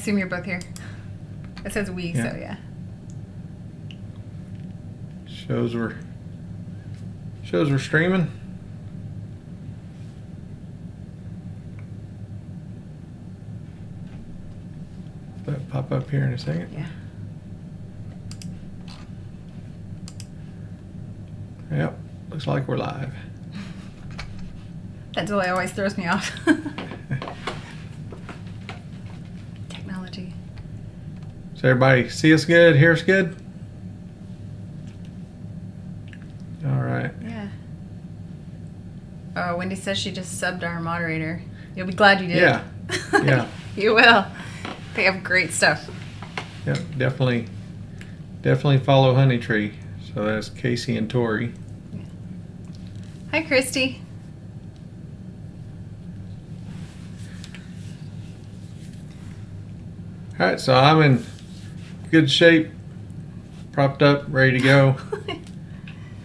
assume you're both here. It says we, Yeah. so yeah. Shows we're streaming. That'll pop up here in a second. Yeah. Yep, looks like we're live. That delay always throws me off. Technology. Does everybody see us good, hear us good? All right. Yeah. Oh, Wendy says she just subbed our moderator. You'll be glad you did. Yeah. Yeah. You will. They have great stuff. Yep, definitely follow Honey Tree. So that's Casey and Tori. Hi, Christy. All right, so I'm in good shape, propped up, ready to go.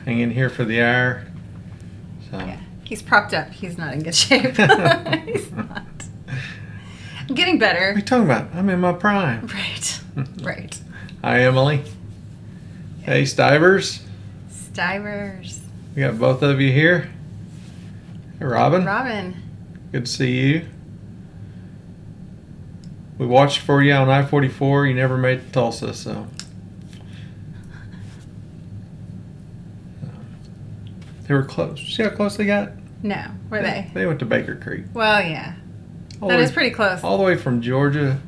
Hanging here for the hour. So. Yeah, he's propped up. He's not in good shape. He's not. I'm getting better. What are you talking about? I'm in my prime. Right. Right. Hi, Emily. Hey, Stivers. Stivers. We got both of you here. Hey, Robin. Robin. Good to see you. We watched for you on I-44. You never made it to Tulsa, so. They were close. See how close they got? No. Were they? They went to Baker Creek. Well, yeah. All That the is way- pretty close. All the way from Georgia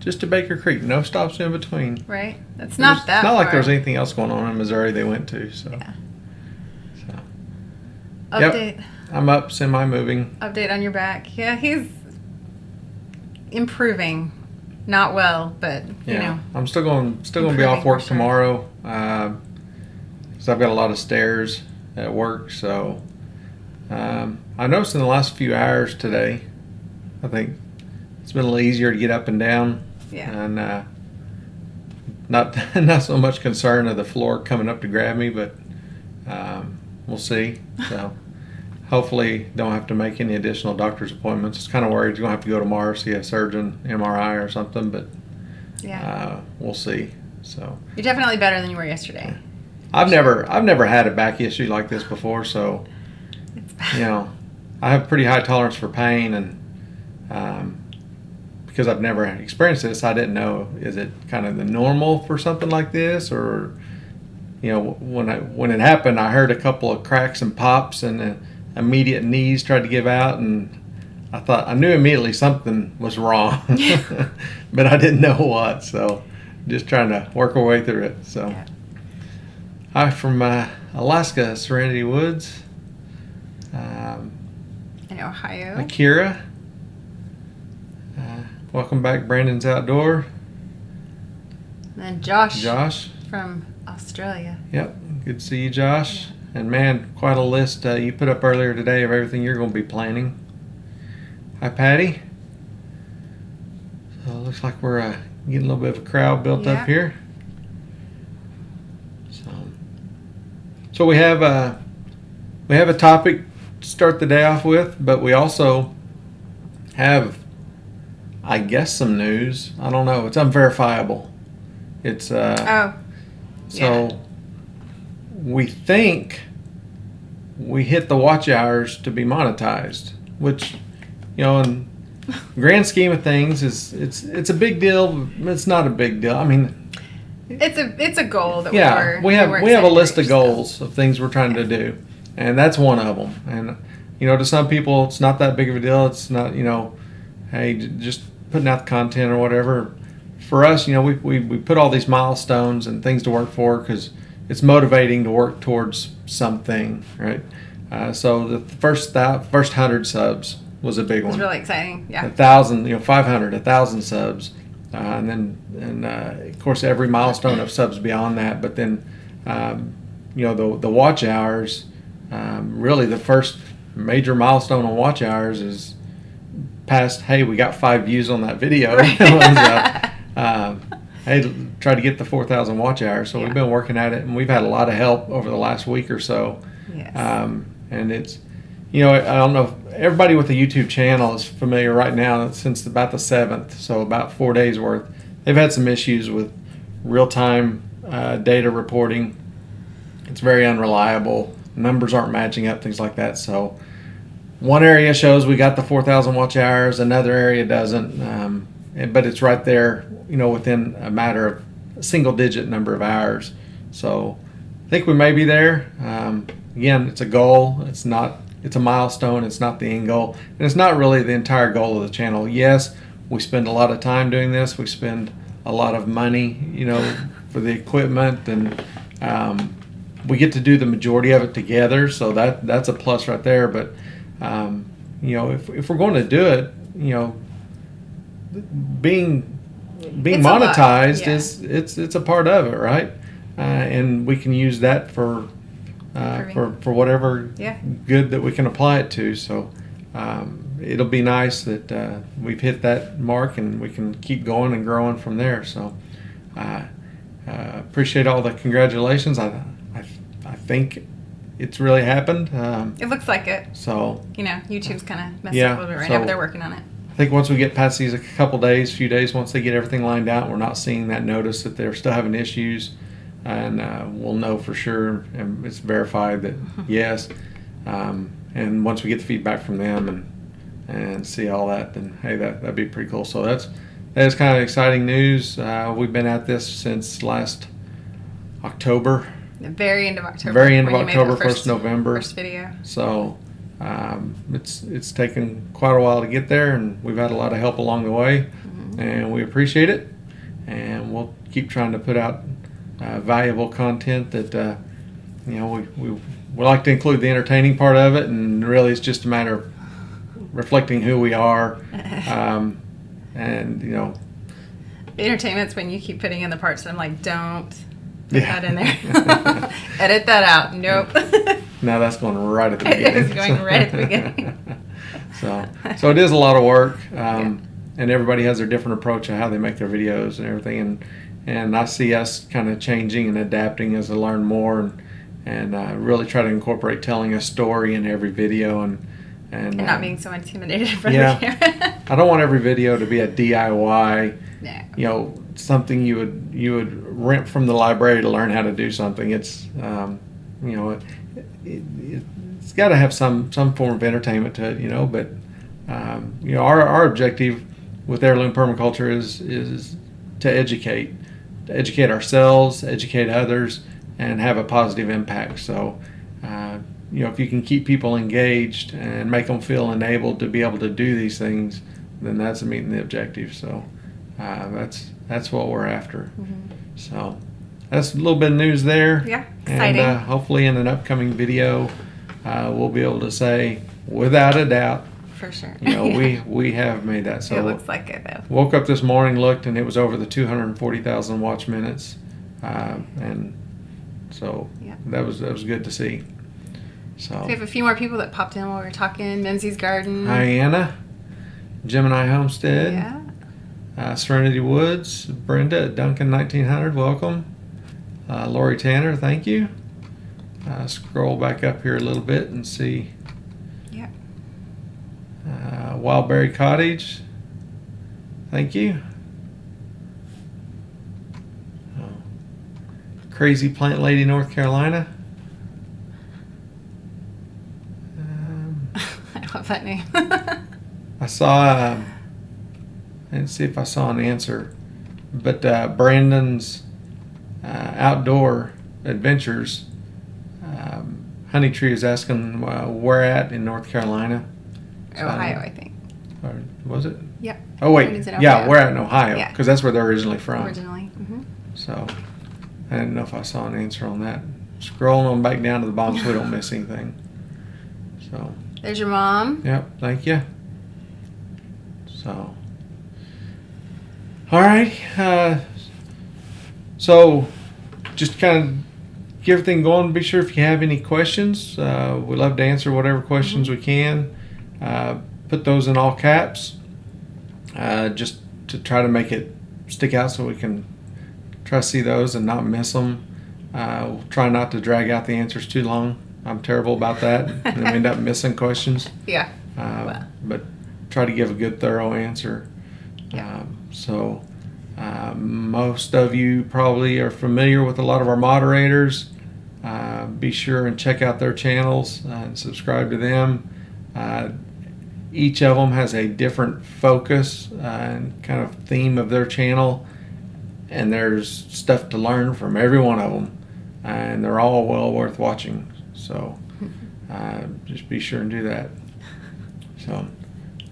just to Baker Creek. No stops in between. Right? That's not that It's not like there was far. anything else going on in Missouri they went to. So. Yeah. So. Update. I'm up, semi-moving. Update on your back. Yeah, he's improving. Not well, but Yeah. you know. I'm still going to be improving off work for sure. tomorrow because I've got a lot of stairs at work. So I noticed in the last few hours today, I think it's been a little easier to get up and down. Yeah. And not so much concern of the floor coming up to grab me, but we'll see. So hopefully don't have to make any additional doctor's appointments. It's kind of worried you're going to have to go tomorrow, see a surgeon, MRI or something, but Yeah. we'll see. So You're definitely better than you were yesterday. I've never had a back issue like this before, so It's bad. you know, I have pretty high tolerance for pain, and because I've never experienced this, I didn't know, is it kind of the normal for something like this, or you know, when it happened, I heard a couple of cracks and pops, and immediate knees tried to give out, and I knew immediately something was wrong, but I didn't know what. So just trying to work our way through it. So Yeah. hi from Alaska, Serenity Woods. In Ohio. Akira. Welcome back, Brandon's Outdoor. And then Josh Josh. from Australia. Yep, good to see you, Josh. And man, quite a list you put up earlier today of everything you're going to be planning. Hi, Patty. So it looks like we're getting a little bit of a crowd built Yeah. up here. So we have a topic to start the day off with, but we also have, I guess, some news. I don't know. It's unverifiable. It's Oh. so we think we hit the watch hours to be monetized, which, you know, in grand scheme of things, it's a big deal. But it's not a big deal. I mean, It's a goal that yeah, we have a excited list to of reach, goals of things we're trying to do, and that's one of them. And you know, to some people, it's not that big of a deal. It's not, you know, hey, just putting out the content or whatever. For us, you know, we put all these milestones and things to work for because it's motivating to work towards something, right? So the first 100 subs was a big It was one. really exciting. Yeah. 1,000, 500, 1,000 subs, and of course every milestone of subs beyond that. But then, you know, the watch hours. Really, the first major milestone on watch hours is past. Hey, we got 5 views on that video. Right. It was, hey, try to get the 4,000 watch hours. So Yeah. we've been working at it, and we've had a lot of help over the last week or so. Yes. And it's, you know, I don't know if everybody with a YouTube channel is familiar right now since about the 7th, so about 4 days worth. They've had some issues with real-time data reporting. It's very unreliable. Numbers aren't matching up, things like that. So one area shows we got the 4,000 watch hours, another area doesn't, but it's right there, within a matter of a single-digit number of hours. So I think we may be there. Again, it's a goal. It's a milestone. It's not the end goal. And it's not really the entire goal of the channel. Yes, we spend a lot of time doing this. We spend a lot of money, for the equipment, and we get to do the majority of it together. So that's a plus right there. But, if we're going to do it, being monetized it's a part of it, right? And we can use that for whatever good that we can apply it to. So it'll be nice that we've hit that mark and we can keep going and growing from there. So appreciate all the congratulations. I think it's really happened. It looks like it. So YouTube's kind of messed up a little bit right now, but they're working on it. I think once we get past these few days, once they get everything lined out, we're not seeing that notice that they're still having issues, and we'll know for sure, and it's verified that yes. And once we get the feedback from them and see all that, then hey, that'd be pretty cool. So that is kind of exciting news. We've been at this since last October. The very end of October. Very end of October, 1st November. First video. So it's taken quite a while to get there, and we've had a lot of help along the way, and we appreciate it. And we'll keep trying to put out valuable content that we like to include the entertaining part of it, and really it's just a matter of reflecting who we are, and the entertainment's when you keep putting in the parts that I'm like, don't put that in there. Edit that out. Nope. No, that's going right at the beginning. It's going right at the beginning. So it is a lot of work, and everybody has their different approach of how they make their videos and everything, and I see us kind of changing and adapting as I learn more, and really try to incorporate telling a story in every video, and not being so intimidated in front of the camera. I don't want every video to be a DIY. No. Something you would rent from the library to learn how to do something. It's it's got to have some form of entertainment to it, but our objective with Heirloom Permaculture is to educate ourselves, educate others, and have a positive impact. So if you can keep people engaged and make them feel enabled to be able to do these things, then that's meeting the objective. So that's what we're after. So that's a little bit of news there. Yeah, exciting. And hopefully in an upcoming video, we'll be able to say, without a doubt, for sure, we have made that. So it looks like it though. Woke up this morning, looked, and it was over the 240,000 watch minutes, and so that was good to see. So we have a few more people that popped in while we were talking. Menzies Garden. Hi, Anna. Gemini Homestead. Yeah. Serenity Woods. Brenda at Duncan 1900. Welcome. Lori Tanner. Thank you. Scroll back up here a little bit and see. Yeah. Wildberry Cottage. Thank you. Crazy Plant Lady, North Carolina. I love that name. I saw, let's see if I saw an answer, but Brandon's Outdoor Adventures, Honey Tree is asking where at in North Carolina. Ohio, I think. Or was it? Yep. Oh, wait. Yeah, where at in Ohio, Yeah. because that's where they're originally from. Originally. So I didn't know if I saw an answer on that. Scrolling on back down to the bottom so we don't miss anything. So. There's your mom. Yep, thank you. So, all right. So, just kind of get everything going. Be sure if you have any questions, we love to answer whatever questions we can. Put those in all caps, just to try to make it stick out so we can try to see those and not miss them. We'll try not to drag out the answers too long. I'm terrible about that, and we end up missing questions. Yeah. but try to give a good, thorough answer. Yeah. Most of you probably are familiar with a lot of our moderators. Be sure and check out their channels and subscribe to them. Each of them has a different focus and kind of theme of their channel, and there's stuff to learn from every one of them, and they're all well worth watching. So just be sure and do that. So, all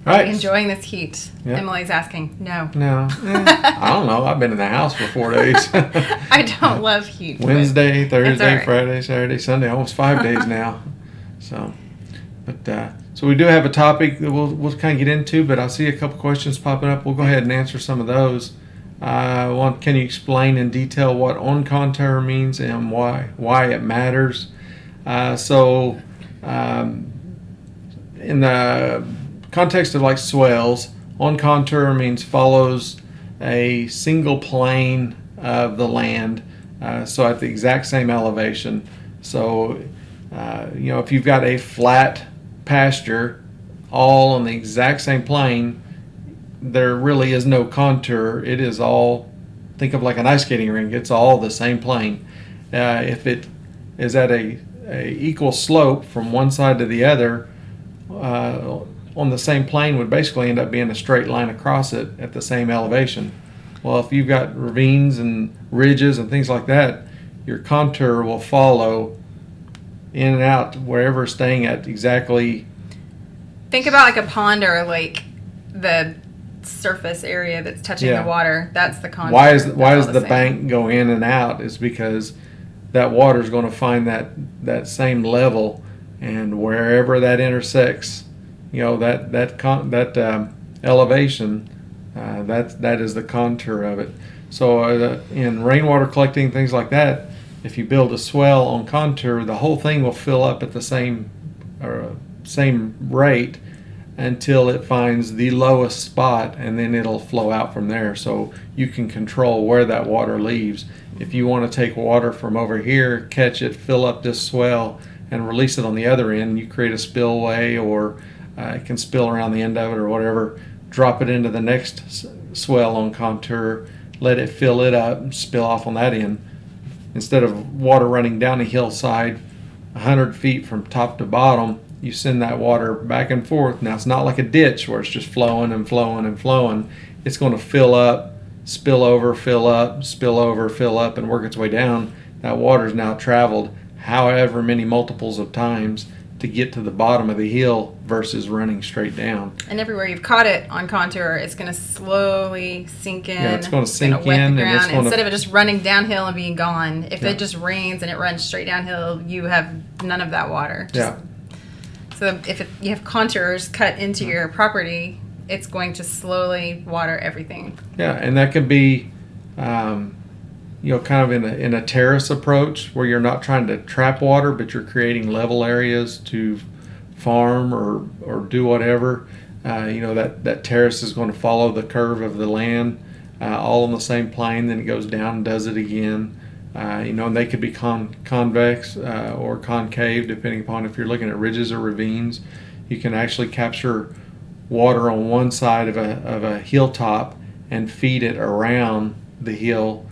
right. Enjoying this heat? Yep. Emily's asking. No. I don't know. I've been in the house for 4 days. I don't love heat. Wednesday, Thursday, right. Friday, Saturday, Sunday, almost 5 days now. So we do have a topic that we'll kind of get into, but I see a couple questions popping up. We'll go ahead and answer some of those. One, can you explain in detail what on contour means and why it matters? In the context of like swales, on contour means follows a single plane of the land, so at the exact same elevation. So if you've got a flat pasture all on the exact same plane, there really is no contour. It is all, think of like an ice skating rink, it's all the same plane. If it is at a equal slope from one side to the other, on the same plane would basically end up being a straight line across it at the same elevation. Well, if you've got ravines and ridges and things like that, your contour will follow in and out wherever it's staying at exactly. Think about like a pond or a lake, the surface area that's touching the water. That's the contour. Why does the bank go in and out? Is because that water is going to find that same level, and wherever that intersects, that elevation, that is the contour of it. So in rainwater collecting, things like that, if you build a swell on contour, the whole thing will fill up at the same rate until it finds the lowest spot, and then it'll flow out from there. So you can control where that water leaves. If you want to take water from over here, catch it, fill up this swell, and release it on the other end, you create a spillway, or it can spill around the end of it or whatever. Drop it into the next swell on contour, let it fill it up, spill off on that end. Instead of water running down a hillside 100 feet from top to bottom, you send that water back and forth. Now, it's not like a ditch where it's just flowing and flowing and flowing. It's going to fill up, spill over, fill up, spill over, fill up, and work its way down. That water's now traveled however many multiples of times to get to the bottom of the hill versus running straight down. And everywhere you've caught it on contour, it's going to slowly sink in. Yeah, it's going to sink wet in, the ground, and it's going instead to, of it just running downhill and being gone. If Yeah. it just rains and it runs straight downhill, you have none of that water. Yeah. So if you have contours cut into your property, it's going to slowly water everything. Yeah, and that could be, kind of in a terrace approach where you're not trying to trap water, but you're creating level areas to farm or do whatever. That terrace is going to follow the curve of the land, all on the same plane. Then it goes down and does it again. And they could be convex or concave, depending upon if you're looking at ridges or ravines. You can actually capture water on one side of a hilltop and feed it around the hill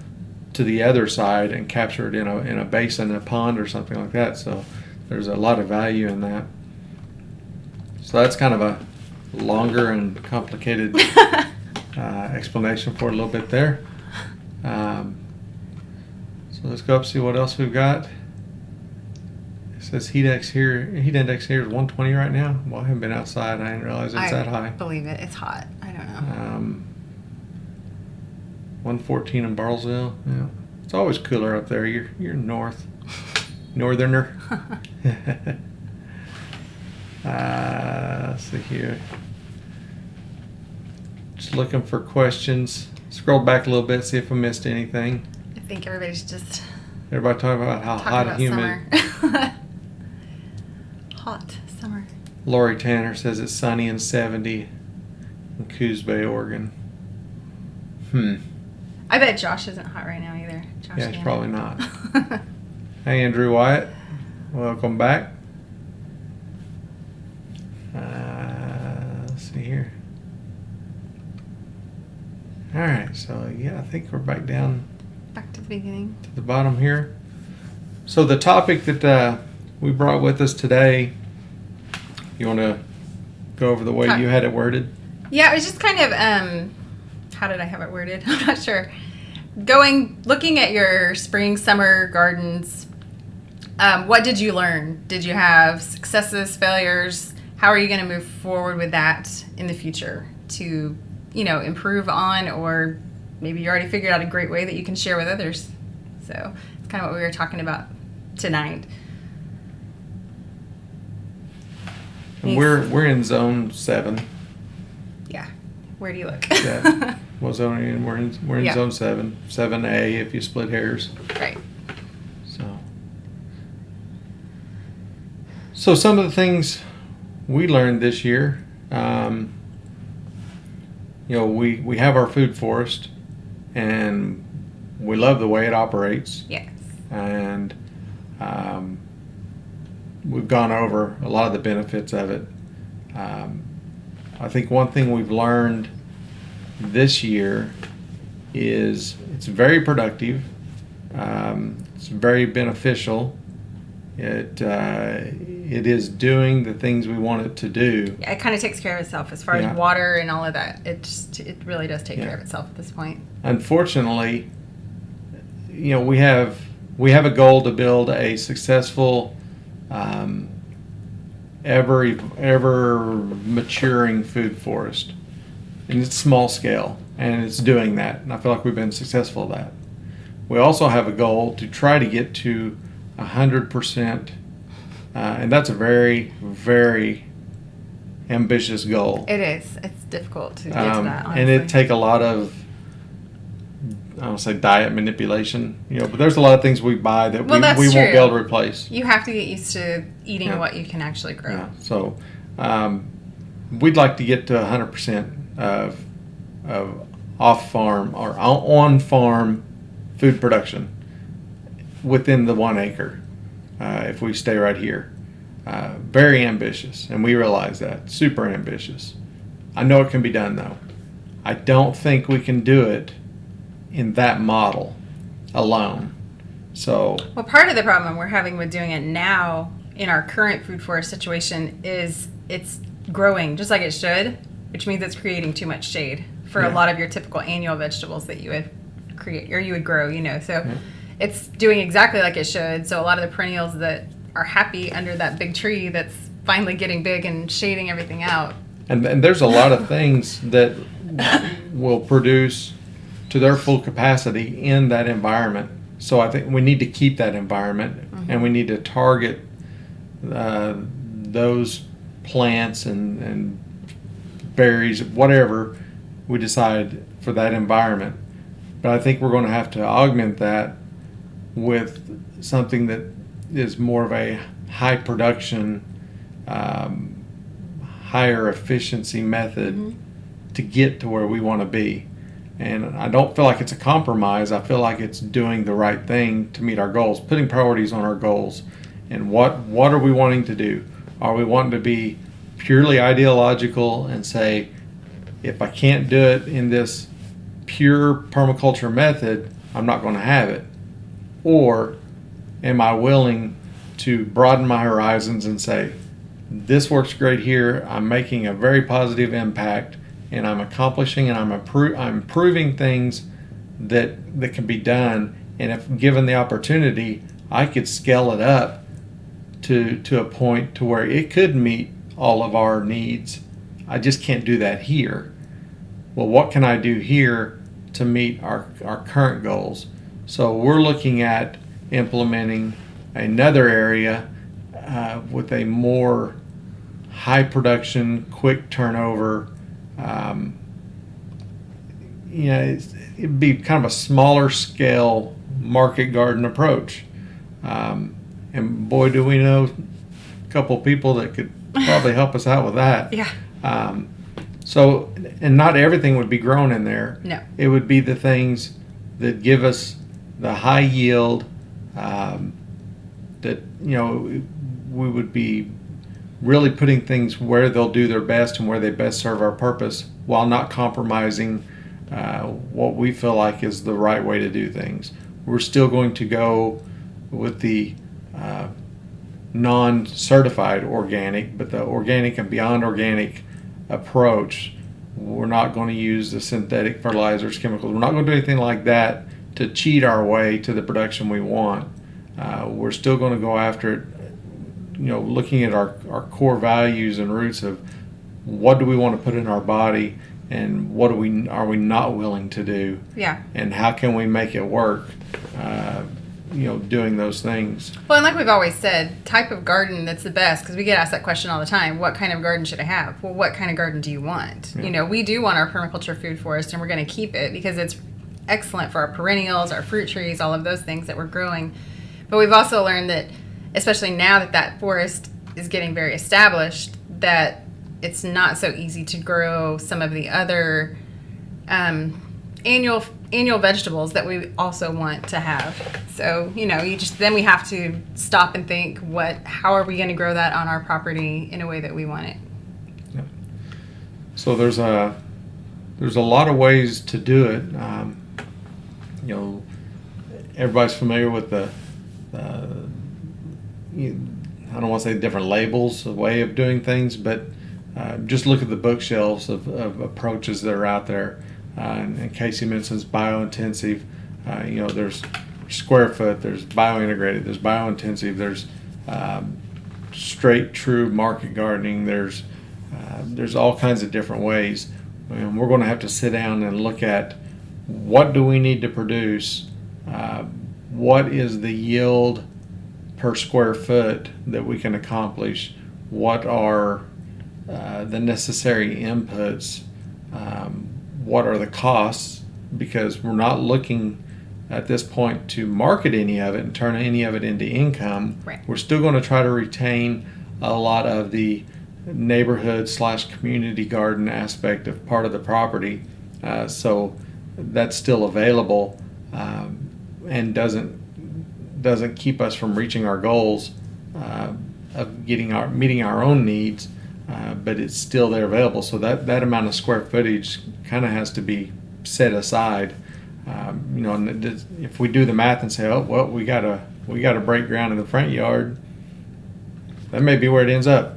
to the other side and capture it in a basin, a pond, or something like that. So there's a lot of value in that. So that's kind of a longer and complicated explanation for a little bit there. So let's go up and see what else we've got. It says heat index here is 120 right now. Well, I haven't been outside. I didn't realize it's that high. I believe it. It's hot. I don't know. 114 in Bartlesville. Yeah, it's always cooler up there. You're northerner. Let's see here. Just looking for questions. Scroll back a little bit, see if I missed anything. I think everybody's just Everybody talking about how hot and humid. Summer. Hot summer. Lori Tanner says it's sunny and 70 in Coos Bay, Oregon. I bet Josh isn't hot right now either. Josh Yeah, he's probably not. Hey, Andrew Wyatt. Welcome back. All right, so yeah, I think we're back down Back to the beginning. to the bottom here. So the topic that we brought with us today, you want to go over the way you had it worded? Yeah, it was just kind of, how did I have it worded? I'm not sure. Looking at your spring, summer gardens, what did you learn? Did you have successes, failures? How are you going to move forward with that in the future to, improve on, or maybe you already figured out a great way that you can share with others. So it's kind of what we were talking about tonight. And we're in zone 7. Yeah. Where do you look? Yeah. What zone are you in? We're in Yeah. zone 7. 7A if you split hairs. Right. So some of the things we learned this year, we have our food forest, and we love the way it operates. Yes. And we've gone over a lot of the benefits of it. I think one thing we've learned this year is it's very productive. It's very beneficial. It is doing the things we want it to do. Yeah, it kind of takes care of itself as far as water and all of that. It really does take care of itself at this point. Unfortunately, we have a goal to build a successful, ever maturing food forest, and it's small scale, and it's doing that. And I feel like we've been successful at that. We also have a goal to try to get to 100%, and that's a very, very ambitious goal. It is. It's difficult to get to that, honestly. And it take a lot of, I don't say diet manipulation, but there's a lot of things we buy that we won't be able to replace. You have to get used to eating what you can actually grow. Yeah. So we'd like to get to 100% of off-farm or on-farm food production within the 1 acre, if we stay right here. Very ambitious, and we realize that. Super ambitious. I know it can be done, though. I don't think we can do it in that model alone. So, well, part of the problem we're having with doing it now in our current food forest situation is it's growing just like it should, which means it's creating too much shade for a lot of your typical annual vegetables that you would create or you would grow, So it's doing exactly like it should. So a lot of the perennials that are happy under that big tree that's finally getting big and shading everything out. And there's a lot of things that will produce to their full capacity in that environment. So I think we need to keep that environment, and we need to target those plants and berries, whatever we decide for that environment. But I think we're going to have to augment that with something that is more of a high production, higher efficiency method to get to where we want to be. And I don't feel like it's a compromise. I feel like it's doing the right thing to meet our goals, putting priorities on our goals. And what are we wanting to do? Are we wanting to be purely ideological and say, if I can't do it in this pure permaculture method, I'm not going to have it? Or am I willing to broaden my horizons and say, this works great here, I'm making a very positive impact, and I'm accomplishing and I'm improving things that can be done, and if given the opportunity, I could scale it up to a point to where it could meet all of our needs. I just can't do that here. Well, what can I do here to meet our current goals? So we're looking at implementing another area with a more high production, quick turnover. It'd be kind of a smaller scale market garden approach. And boy, do we know a couple of people that could probably help us out with that. Yeah. So, and not everything would be grown in there. No. It would be the things that give us the high yield, that, we would be really putting things where they'll do their best and where they best serve our purpose, while not compromising what we feel like is the right way to do things. We're still going to go with the non-certified organic, but the organic and beyond organic approach. We're not going to use the synthetic fertilizers, chemicals. We're not going to do anything like that to cheat our way to the production we want. We're still going to go after it, looking at our core values and roots of what do we want to put in our body and what are we not willing to do. Yeah. And how can we make it work, doing those things. Well, and like we've always said, type of garden that's the best, because we get asked that question all the time, what kind of garden should I have? Well, what kind of garden do you want? Yeah. We do want our permaculture food forest, and we're going to keep it because it's excellent for our perennials, our fruit trees, all of those things that we're growing. But we've also learned that, especially now that forest is getting very established, that it's not so easy to grow some of the other annual vegetables that we also want to have. So, then we have to stop and think, how are we going to grow that on our property in a way that we want it? Yeah. So there's a lot of ways to do it. Everybody's familiar with the I don't want to say different labels, a way of doing things, but just look at the bookshelves of approaches that are out there. And Casey mentions biointensive. There's square foot, there's biointegrated, there's biointensive, there's straight true market gardening. There's all kinds of different ways. And we're going to have to sit down and look at what do we need to produce, what is the yield per square foot that we can accomplish, what are the necessary inputs, what are the costs, because we're not looking at this point to market any of it and turn any of it into income. Right. We're still going to try to retain a lot of the neighborhood/community garden aspect of part of the property, so that's still available, and doesn't keep us from reaching our goals of meeting our own needs, but it's still there available. So that amount of square footage kind of has to be set aside. And if we do the math and say, oh well, we gotta break ground in the front yard, that may be where it ends up.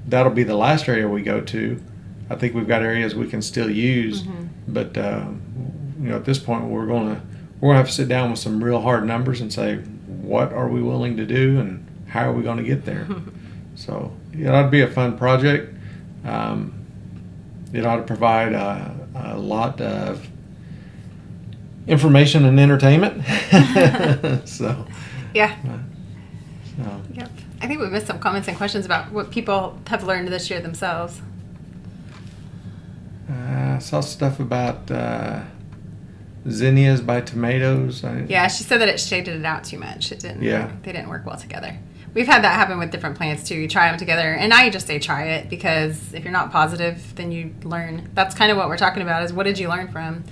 That'll be the last area we go to. I think we've got areas we can still use, but at this point we're gonna have to sit down with some real hard numbers and say, what are we willing to do and how are we going to get there? So it ought to be a fun project. It ought to provide a lot of information and entertainment. So yeah. Yep. I think we missed some comments and questions about what people have learned this year themselves. I saw stuff about zinnias by tomatoes. Yeah, she said that it shaded it out too much. It didn't. Yeah. They didn't work well together. We've had that happen with different plants too. You try them together, and I just say try it, because if you're not positive, then you learn. That's kind of what we're talking about, is what did you learn from?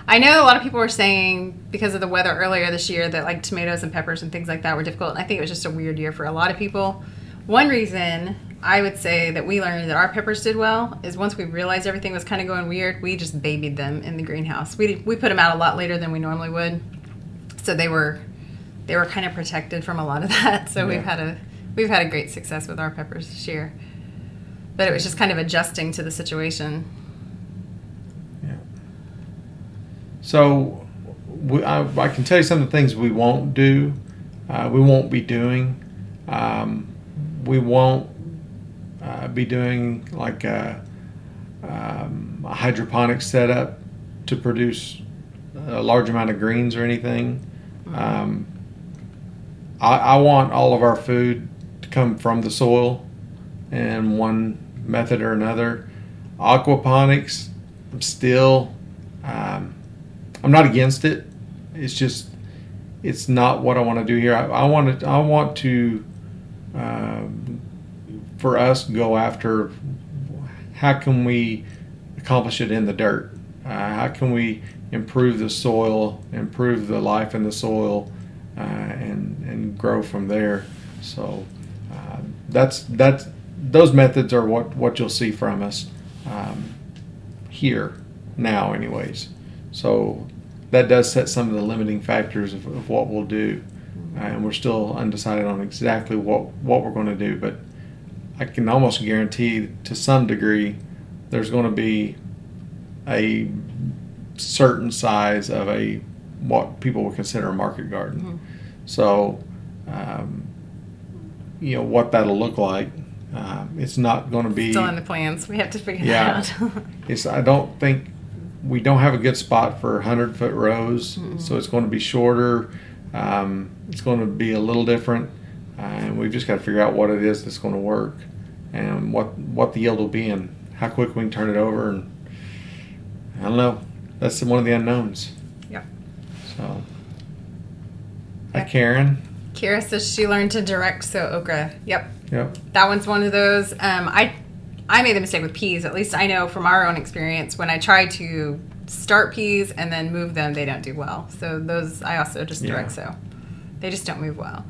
I know a lot of people were saying because of the weather earlier this year that like tomatoes and peppers and things like that were difficult. And I think it was just a weird year for a lot of people. One reason I would say that we learned that our peppers did well is once we realized everything was kind of going weird, we just babied them in the greenhouse. We put them out a lot later than we normally would, so they were kind of protected from a lot of that. So Yeah. we've had a great success with our peppers this year, but it was just kind of adjusting to the situation. Yeah. So I can tell you some of the things we won't do. We won't be doing. We won't be doing like a hydroponic setup to produce a large amount of greens or anything. I want all of our food to come from the soil in one method or another. Aquaponics, I'm not against it. It's just, it's not what I want to do here. I want to for us, go after how can we accomplish it in the dirt? How can we improve the soil, improve the life in the soil, and grow from there? So that's those methods are what you'll see from us here now, anyways. So that does set some of the limiting factors of what we'll do. And we're still undecided on exactly what we're going to do. But I can almost guarantee to some degree there's going to be a certain size of what people would consider a market garden. Mm-hmm. So, what that'll look like. It's not going to be still in the plans. We have to figure that out. I don't think we don't have a good spot for 100-foot rows, so it's going to be shorter. It's going to be a little different, and we've just got to figure out what it is that's going to work, and what the yield will be, and how quick we can turn it over. And I don't know. That's one of the unknowns. Yep. So, hi, Karen. Kira says she learned to direct sow okra. Yep. That one's one of those. I made the mistake with peas. At least I know from our own experience. When I try to start peas and then move them, they don't do well. So those I also just direct sow. They just don't move well.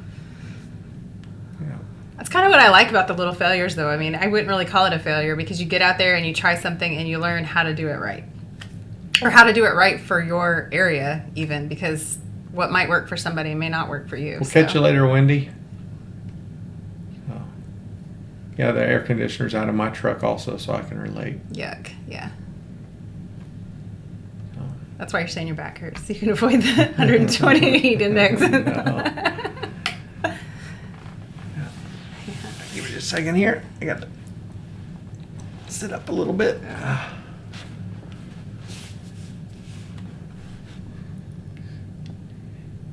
Yeah. That's kind of what I like about the little failures, though. I mean, I wouldn't really call it a failure because you get out there and you try something and you learn how to do it right, or how to do it right for your area, even, because what might work for somebody may not work for you. We'll catch you later, Wendy. Yeah, the air conditioner's out of my truck also, so I can relate. Yuck, yeah. That's why you're saying your back hurts, so you can avoid the 120 heat index. No. Give me just a second here. I got to sit up a little bit.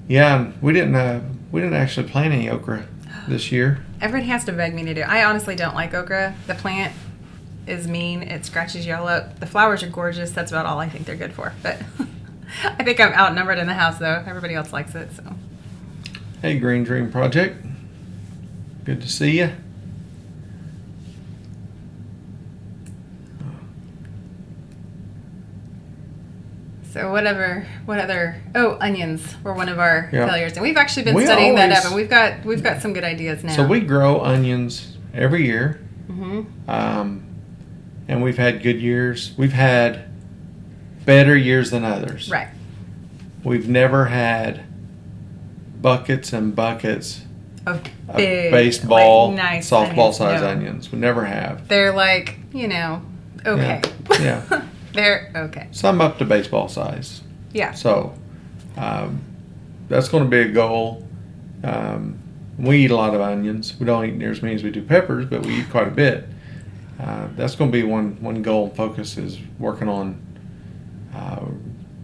Yeah, we didn't actually plant any okra this year. Everybody has to beg me to do. I honestly don't like okra. The plant is mean. It scratches you all up. The flowers are gorgeous. That's about all I think they're good for. But I think I'm outnumbered in the house, though. Everybody else likes it. So. Hey, Green Dream Project. Good to see you. So what other? Onions were one of our failures, and we've actually been We studying that always- up, and we've got some good ideas now. So we grow onions every year, Mm-hmm. And we've had good years. We've had better years than others. Right. We've never had buckets and buckets Of of big, baseball, like, nice softball size No. onions. We never have. They're like, okay. Yeah. They're okay. Some up to baseball size. Yeah. So that's going to be a goal. We eat a lot of onions. We don't eat near as many as we do peppers, but we eat quite a bit. That's going to be one goal and focus, is working on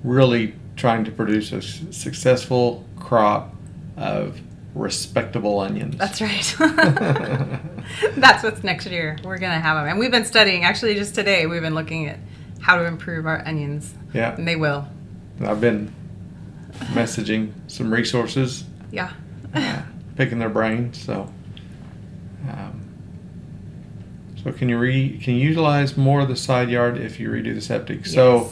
really trying to produce a successful crop of respectable onions. That's right. That's what's next year. We're going to have them. And we've been studying, actually just today, we've been looking at how to improve our onions. Yeah. And they will. I've been messaging some resources. Yeah. Picking their brains. So can you utilize more of the side yard if you redo the septic? Yes. So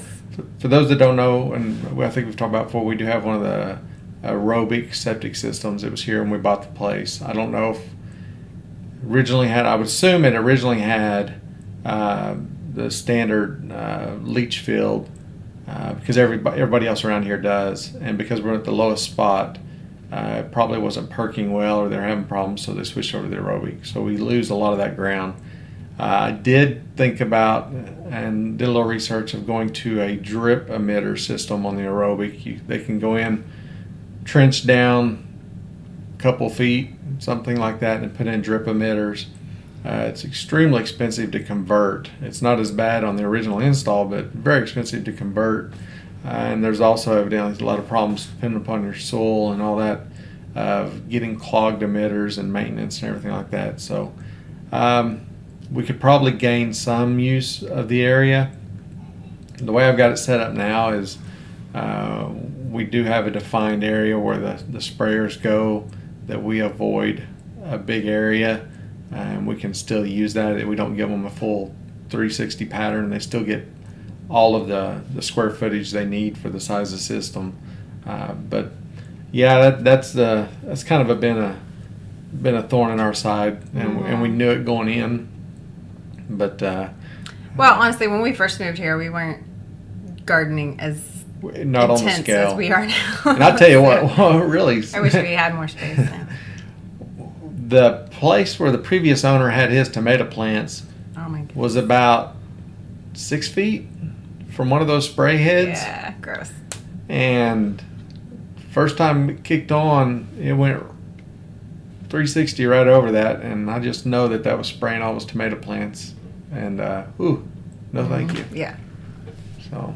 for those that don't know, and I think we've talked about before, we do have one of the aerobic septic systems. It was here when we bought the place. I don't know if I would assume it originally had the standard leach field, because everybody else around here does, and because we're at the lowest spot, it probably wasn't perking well, or they're having problems, so they switched over to the aerobic. So we lose a lot of that ground. I did think about and did a little research of going to a drip emitter system on the aerobic. They can go in, trench down a couple feet, something like that, and put in drip emitters. It's extremely expensive to convert. It's not as bad on the original install, but very expensive to convert. And there's also evidently a lot of problems depending upon your soil and all that, of getting clogged emitters and maintenance and everything like that. So we could probably gain some use of the area. The way I've got it set up now is we do have a defined area where the sprayers go, that we avoid a big area, and we can still use that. We don't give them a full 360 pattern. They still get all of the square footage they need for the size of the system. But yeah, that's kind of been a thorn in our side, and we knew it going in. But well, honestly, when we first moved here, we weren't gardening as not on the intense scale. as we are now. And I'll tell you what, really. I wish we had more space now. The place where the previous owner had his tomato plants Oh my goodness. was about 6 feet from one of those spray heads. Yeah, gross. And first time it kicked on, it went 360 right over that, and I just know that was spraying all those tomato plants. And no thank you. Yeah. So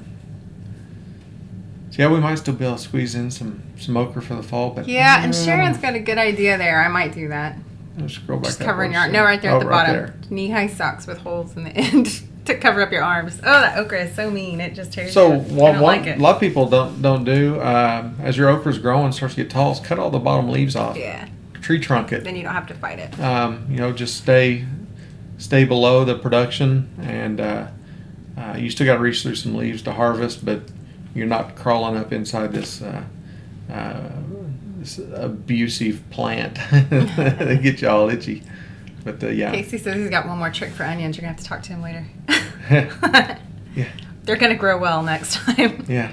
yeah, we might still be able to squeeze in some okra for the fall, but Yeah, and Sharon's got a good idea there. I might do that. Just scroll back. Just covering your no, right there at the bottom. Knee-high socks with holes in the end to cover up your arms. Oh, that okra is so mean. It just tears. So you up. I don't like it. a lot of people don't do as your okra's growing, starts to get tall, is cut all the bottom leaves off. Yeah. Tree trunk it. Then you don't have to fight it. Just stay below the production, and you still got to reach through some leaves to harvest, but you're not crawling up inside this abusive plant that gets you all itchy. But yeah. Casey says he's got one more trick for onions. You're gonna have to talk to him later. Yeah. They're gonna grow well next time. Yeah.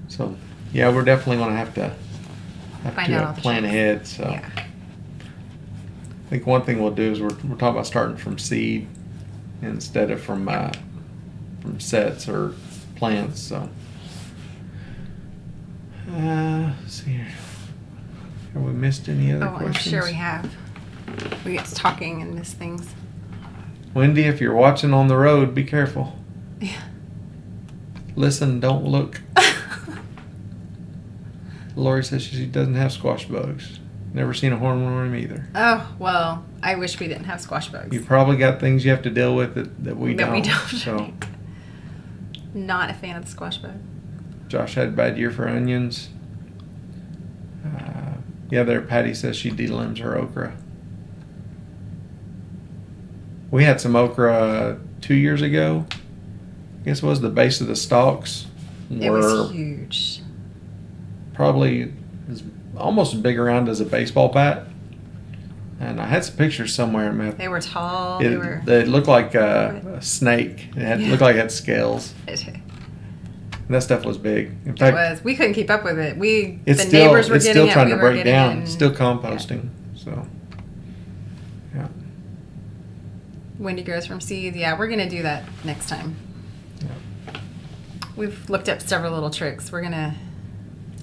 So yeah, we're definitely gonna have to plan ahead. So Yeah. I think one thing we'll do is we're talking about starting from seed instead of from sets or plants. So let's see here. Have we missed any other questions? I'm sure we have. We get to talking and miss things. Wendy, if you're watching on the road, be careful. Yeah. Listen, don't look. Lori says she doesn't have squash bugs. Never seen a hornworm either. Oh, well, I wish we didn't have squash bugs. You probably got things you have to deal with that we don't. So. Not a fan of the squash bug. Josh had a bad year for onions. Patty says she delimbs her okra. We had some okra 2 years ago. I guess it was the base of the stalks. It was huge. Probably almost as big around as a baseball bat. And I had some pictures somewhere. Man. They were tall. They looked like a snake. It looked like it had scales. And that stuff was big. In fact, we couldn't keep up with it. Neighbors were getting it. It's still trying to break down. Still composting. Yeah. So, yeah. Wendy grows from seeds. Yeah, we're going to do that next time. Yeah. We've looked up several little tricks. We're going to...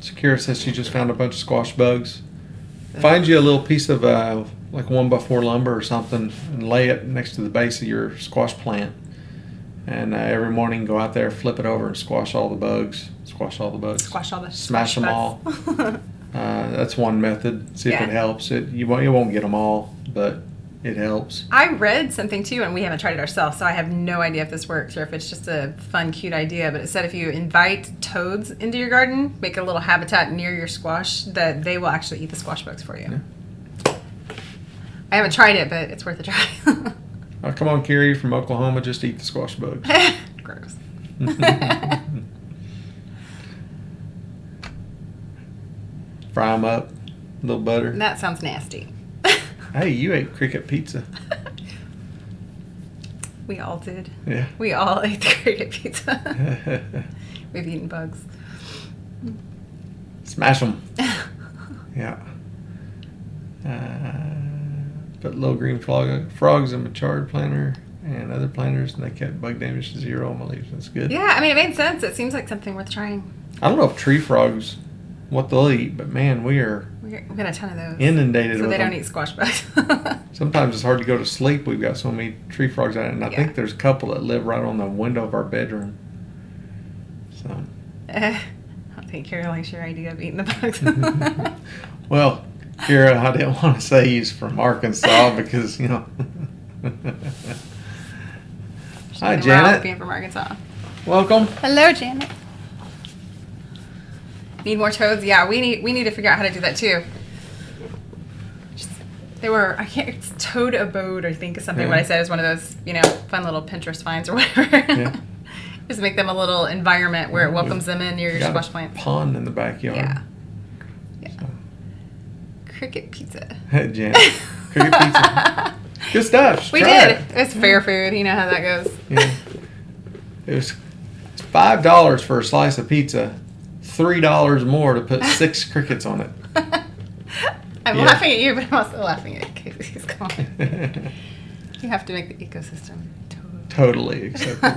Shakira says she just found a bunch of squash bugs. Find you a little piece of like 1x4 lumber or something and lay it next to the base of your squash plant. And every morning go out there, flip it over, and squash all the bugs. Smash them all. That's one method. See if it helps. You won't get them all, but it helps. I read something too, and we haven't tried it ourselves, so I have no idea if this works or if it's just a fun, cute idea. But it said if you invite toads into your garden, make a little habitat near your squash, that they will actually eat the squash bugs for you. Yeah. I haven't tried it, but it's worth a try. Oh, come on, Carrie from Oklahoma, just eat the squash bugs. Gross. Fry them up, a little butter. That sounds nasty. Hey, you ate cricket pizza. We all did. Yeah. We all ate the cricket pizza. We've eaten bugs. Smash them. Yeah. Put little green frogs in my chard planter and other planters, and they kept bug damage to 0 on my leaves. That's good. Yeah, I mean, it made sense. It seems like something worth trying. I don't know if tree frogs, what they'll eat, but man, we've got a ton of those. Inundated with them. So they don't eat squash bugs. Sometimes it's hard to go to sleep. We've got so many tree frogs out, and I think there's a couple that live right on the window of our bedroom. So. I don't think Kara likes your idea of eating the bugs. Well, Kara, I didn't want to say he's from Arkansas because, you know. Hi, Janet. Being from Arkansas. Welcome. Hello, Janet. Need more toads? Yeah, we need to figure out how to do that too. It's toad abode, I think is something what I said is one of those, fun little Pinterest finds or whatever. Yeah. Just make them a little environment where it welcomes them in near your squash plant. Pond in the backyard. Yeah. So. Cricket pizza. Janet. Cricket pizza. Good stuff. We did. It's fair food. You know how that goes. Yeah. It's $5 for a slice of pizza, $3 more to put 6 crickets on it. I'm laughing at you, but I'm also laughing at Casey's comment. You have to make the ecosystem Totally acceptable.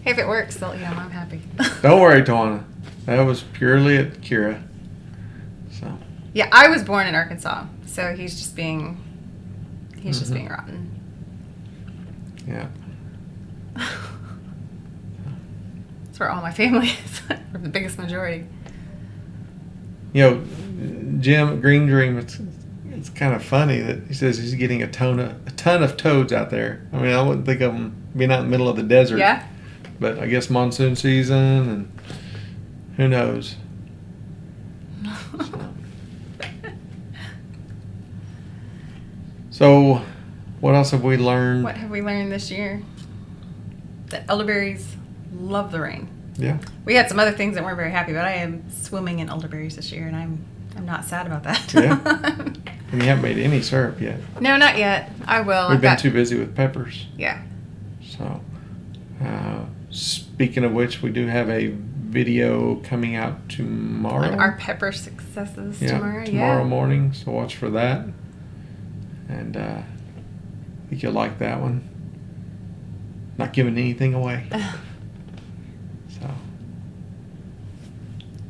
Hey, if it works, I'm happy. Don't worry, Tawana. That was purely at Kira. So. Yeah, I was born in Arkansas, so he's just being rotten. Yeah. That's where all my family is, for the biggest majority. You know, Jim Green Dream. It's kind of funny that he says he's getting a ton of toads out there. I mean, I wouldn't think of them being out in the middle of the desert. Yeah. But I guess monsoon season, and who knows. So, what else have we learned? What have we learned this year? That elderberries love the rain. Yeah. We had some other things that weren't very happy, but I am swimming in elderberries this year, and I'm not sad about that. Yeah. And you haven't made any syrup yet. No, not yet. I will. We've been too busy with peppers. Yeah. So, speaking of which, we do have a video coming out tomorrow. On our pepper successes tomorrow. Tomorrow morning, so watch for that. And I think you'll like that one. Not giving anything away. So.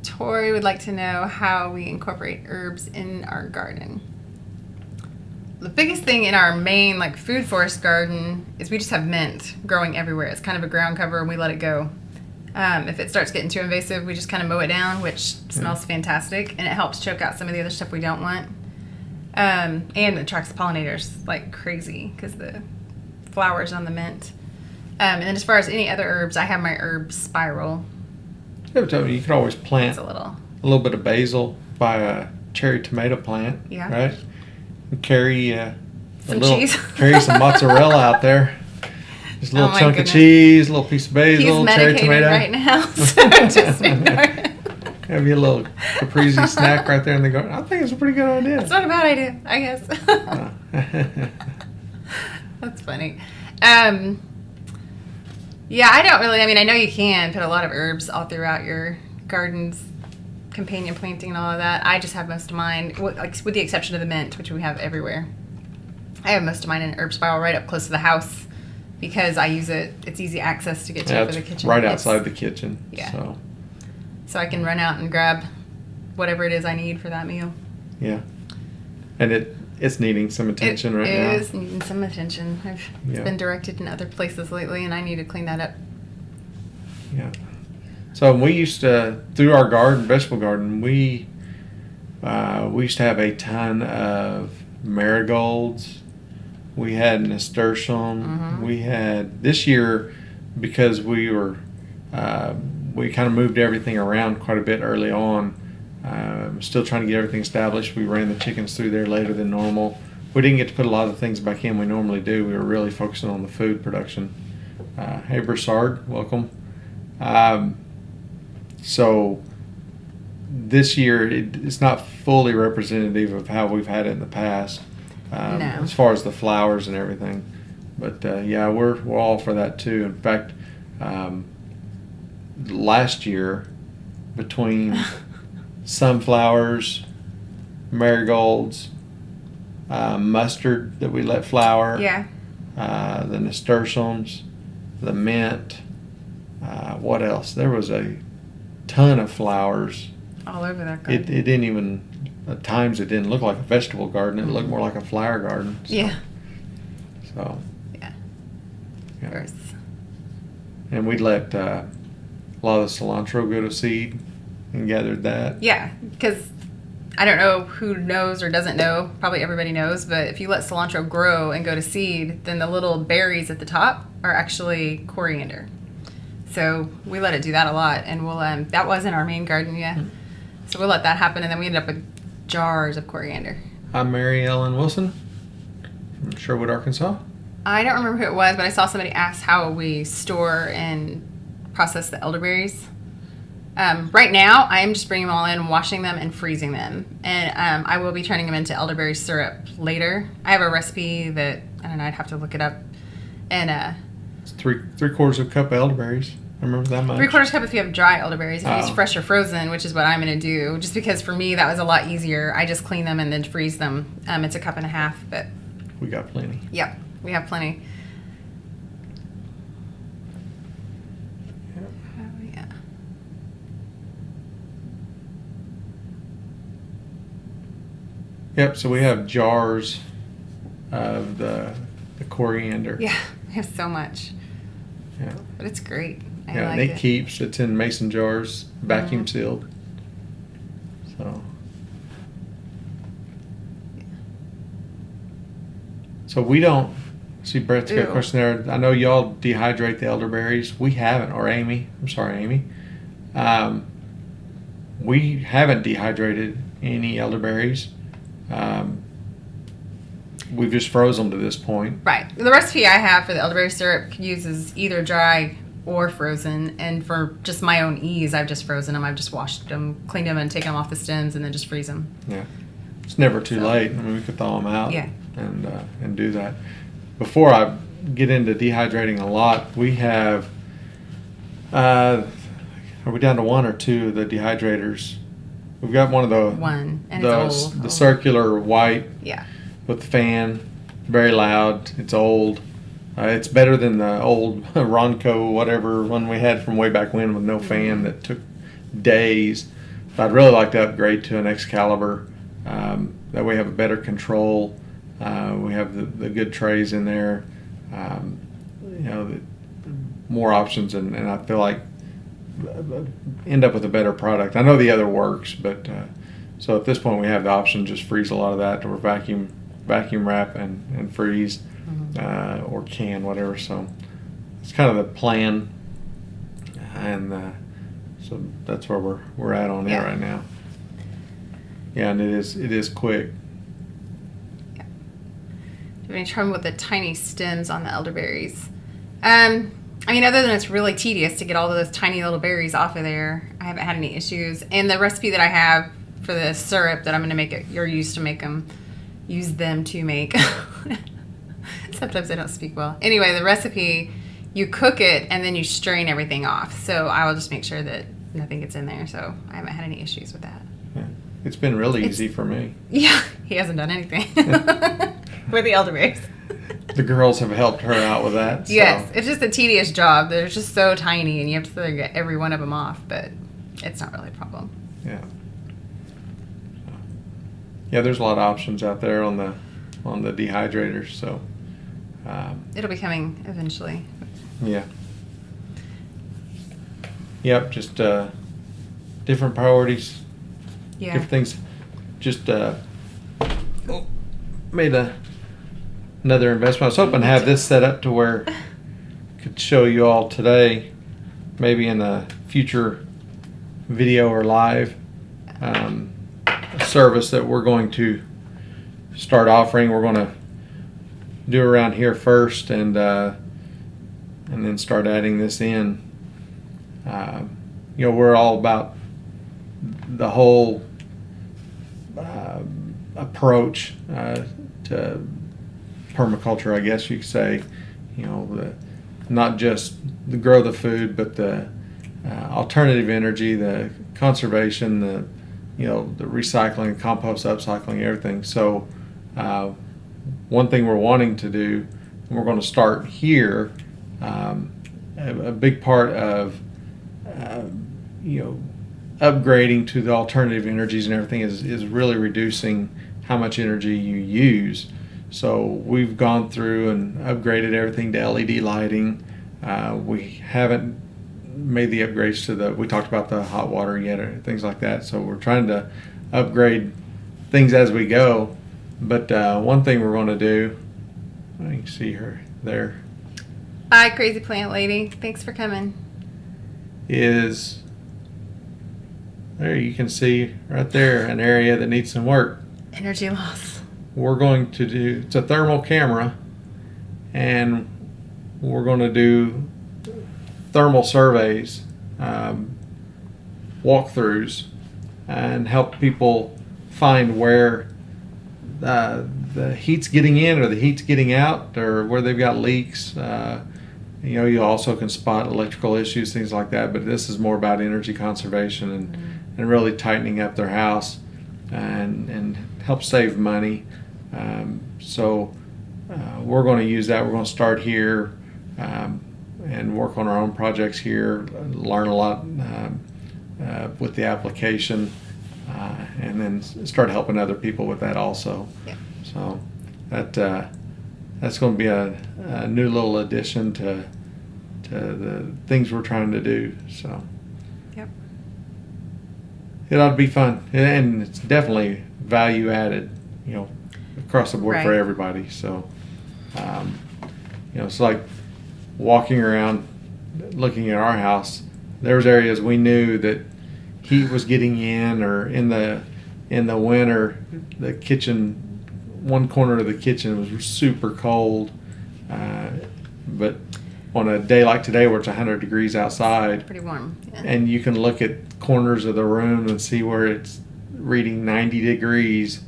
Tori would like to know how we incorporate herbs in our garden. The biggest thing in our main food forest garden is we just have mint growing everywhere. It's kind of a ground cover and we let it go. If it starts getting too invasive, we just kind of mow it down, which smells fantastic, and it helps choke out some of the other stuff we don't want. And it attracts pollinators like crazy because the flowers on the mint. And then as far as any other herbs, I have my herb spiral. You can always plant It's a little bit of basil by a cherry tomato plant. Yeah. Right? And carry cheese. Carry some mozzarella out there. Just a little chunk of cheese, a little piece of basil, He's cherry tomato. right now, so just ignore it. Have you a little caprese snack right there in the garden. I think it's a pretty good idea. It's not a bad idea, I guess. That's funny. Yeah, I don't really. I mean, I know you can put a lot of herbs all throughout your gardens, companion planting and all of that. I just have most of mine, with the exception of the mint, which we have everywhere. I have most of mine in an herb spiral right up close to the house because I use it. It's easy access to get to for the kitchen. Right outside the kitchen. Yeah. So I can run out and grab whatever it is I need for that meal. Yeah. And it's needing some attention right now. It is needing some attention. It's been directed in other places lately, and I need to clean that up. Yeah. So we used to, through our vegetable garden, we used to have a ton of marigolds. We had nasturtium. Mm-hmm. We had, this year, because we were, we kind of moved everything around quite a bit early on. Still trying to get everything established. We ran the chickens through there later than normal. We didn't get to put a lot of things back in we normally do. We were really focusing on the food production. Hey, Broussard, welcome. So this year, it's not fully representative of how we've had it in the past, No. as far as the flowers and everything. But yeah, we're all for that too. In fact, last year, between sunflowers, marigolds, mustard that we let flower, the nasturtiums, the mint, what else? There was a ton of flowers. All over that garden. It didn't even, at times it didn't look like a vegetable garden. It looked more like a flower garden. So, Yeah. So. Yeah. Yeah. And we let a lot of the cilantro go to seed and gathered that. Yeah, because I don't know who knows or doesn't know. Probably everybody knows, but if you let cilantro grow and go to seed, then the little berries at the top are actually coriander. So we let it do that a lot, and we'll that was in our main garden, So we'll let that happen, and then we ended up with jars of coriander. I'm Mary Ellen Wilson from Sherwood, Arkansas. I don't remember who it was, but I saw somebody ask how we store and process the elderberries. Right now, I am just bringing them all in, washing them, and freezing them. And I will be turning them into elderberry syrup later. I have a recipe that, I don't know, I'd have to look it up. And it's three quarters of a cup of elderberries. I remember that much. 3/4 cup if you have dry elderberries. If you use Oh. fresh or frozen, which is what I'm going to do, just because for me that was a lot easier. I just clean them and then freeze them. It's a 1.5 cups, but We got plenty. yep, we have plenty. Yep. Oh, yeah. Yep. So we have jars of the coriander. Yeah, we have so much, Yeah. but it's great. I Yeah, like and it it. keeps. It's in mason jars, vacuum Mhm. sealed. So. So we don't. See, Brett's got a Ew. question there. I know y'all dehydrate the elderberries. We haven't, or Amy. I'm sorry, Amy. We haven't dehydrated any elderberries. We've just froze them to this point. Right. The recipe I have for the elderberry syrup uses either dry or frozen, and for just my own ease, I've just frozen them. I've just washed them, cleaned them, and taken them off the stems, and then just freeze them. Yeah, it's never too So- late. I mean, we could thaw them out. Yeah. And do that. Before I get into dehydrating a lot, we have. Are we down to one or two of the dehydrators? We've got one of the One, and the, it's old. the circular white Yeah. with the fan, very loud. It's old. It's better than the old Ronco whatever one we had from way back when with no fan that took days. But I'd really like to upgrade to an Excalibur. That way we have a better control. We have the good trays in there. More options, and I feel like end up with a better product. I know the other works, but so at this point we have the option to just freeze a lot of that, or vacuum wrap and freeze, or can, whatever. So it's kind of the plan, and so that's where we're at on it Yeah. right now. Yeah, and it is quick. Do you have any trouble with the tiny stems on the elderberries? I mean, other than it's really tedious to get all of those tiny little berries off of there, I haven't had any issues. And the recipe that I have for the syrup that I'm going to make use them to make. Sometimes I don't speak well. Anyway, the recipe, you cook it and then you strain everything off. So I will just make sure that nothing gets in there. So I haven't had any issues with that. Yeah. It's been really easy for me. Yeah, he hasn't done anything with the elderberries. The girls have helped her out with that. So. Yes, it's just a tedious job. They're just so tiny, and you have to get every one of them off, but it's not really a problem. Yeah. Yeah, there's a lot of options out there on the dehydrators. So. It'll be coming eventually. Yeah. Yep. Just different priorities. Yeah. Different things. Just made another investment. I was hoping to have this set up to where I could show you all today, maybe in a future video or live, a service that we're going to start offering. We're going to do around here first, and then start adding this in. We're all about the whole approach to permaculture, I guess you could say. Not just the grow the food, but the alternative energy, the conservation, the recycling, compost, upcycling, everything. So one thing we're wanting to do, and we're going to start here, a big part of upgrading to the alternative energies and everything is really reducing how much energy you use. So we've gone through and upgraded everything to LED lighting. We haven't made the upgrades to we talked about the hot water yet, or things like that. So we're trying to upgrade things as we go. But one thing we're going to do, you can see her there, Bye, crazy plant lady. Thanks for coming. is there. You can see right there an area that needs some work. Energy loss. We're going to do, it's a thermal camera, and we're going to do thermal surveys, walkthroughs, and help people find where the heat's getting in or the heat's getting out, or where they've got leaks, you know, you also can spot electrical issues, things like that. But this is more about energy conservation and really tightening up their house and help save money. So we're going to use that. We're going to start here and work on our own projects here, learn a lot with the application, and then start helping other people with that also. Yeah. So that's going to be a new little addition to the things we're trying to do. So Yep. it ought to be fun, and it's definitely value added, you know, across the board for Right. everybody. So you know, it's like walking around looking at our house. There's areas we knew that heat was getting in, or in the winter, the kitchen, one corner of the kitchen was super cold. But on a day like today where it's 100 degrees outside, Pretty warm. Yeah. and you can look at corners of the room and see where it's reading 90 degrees.